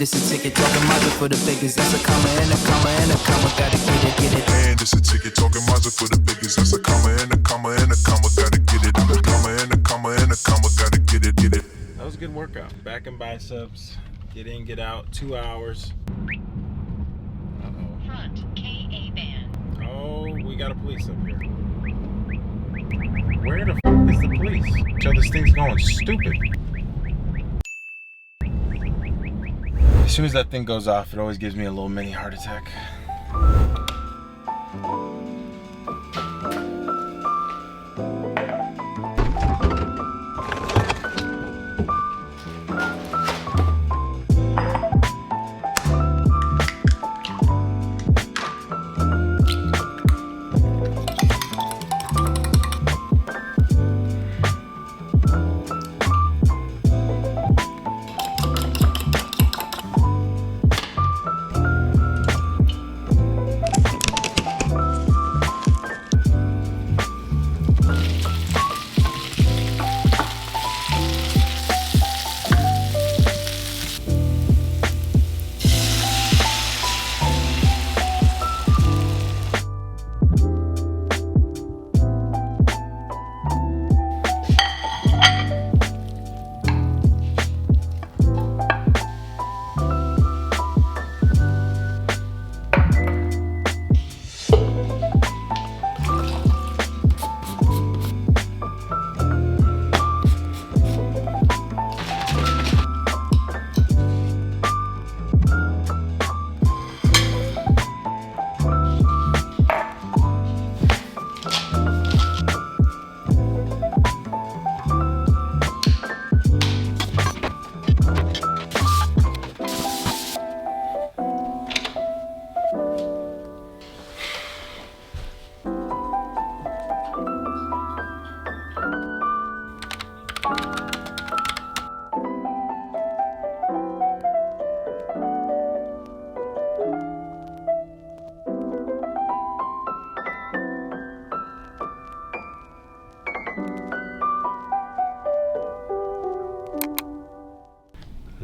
it's a ticket talking Mazda for the biggest. That's a comma and a comma and a comma. Gotta get it, get it. And it's a ticket talking Mazda for the biggest. That's a comma and a comma and a comma. Gotta get it. A comma and a comma and a comma. Gotta get it, get it. That was a good workout. Back and biceps. Get in, get out. 2 hours. Uh-oh. Front KA band. Oh, we got a police up here. Where the f is the police? Until this thing's going stupid. As soon as that thing goes off, it always gives me a little mini heart attack.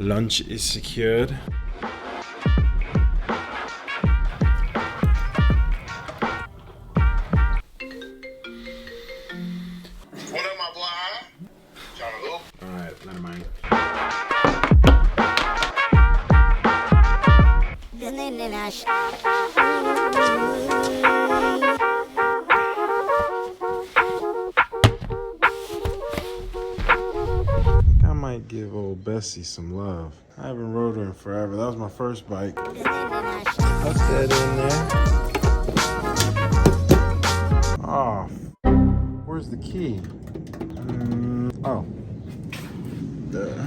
Lunch is secured. What up, my boy? Trying to go? Alright, never mind. I might give old Bessie some love. I haven't rode her in forever. That was my first bike. Put that in there. Oh, where's the key? Oh. Duh.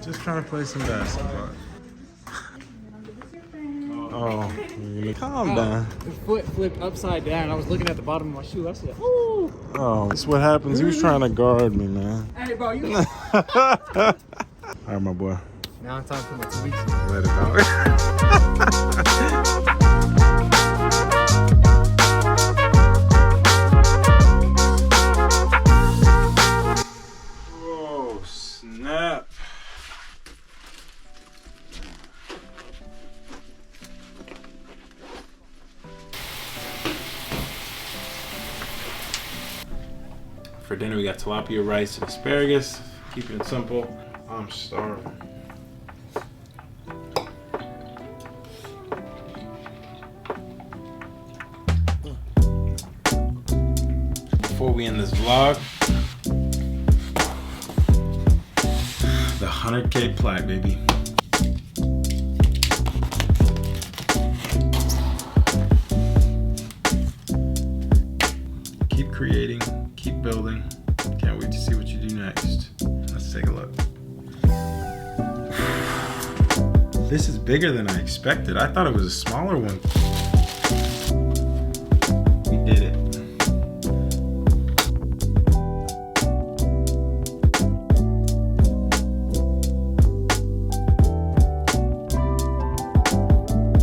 Just trying to play some basketball. Oh, calm down. The foot flipped upside down. I was looking at the bottom of my shoe. I said, "Ooh!" Oh, that's what happens. He was trying to guard me, man. Hey, bro, you. All right, my boy. Now it's time for my 2 weeks. Let it go. Oh, snap. For dinner, we got tilapia rice and asparagus. Keeping it simple. I'm starving. Before we end this vlog, the 100K plaque, baby. Keep creating, keep building. Can't wait to see what you do next. Let's take a look. This is bigger than I expected. I thought it was a smaller one.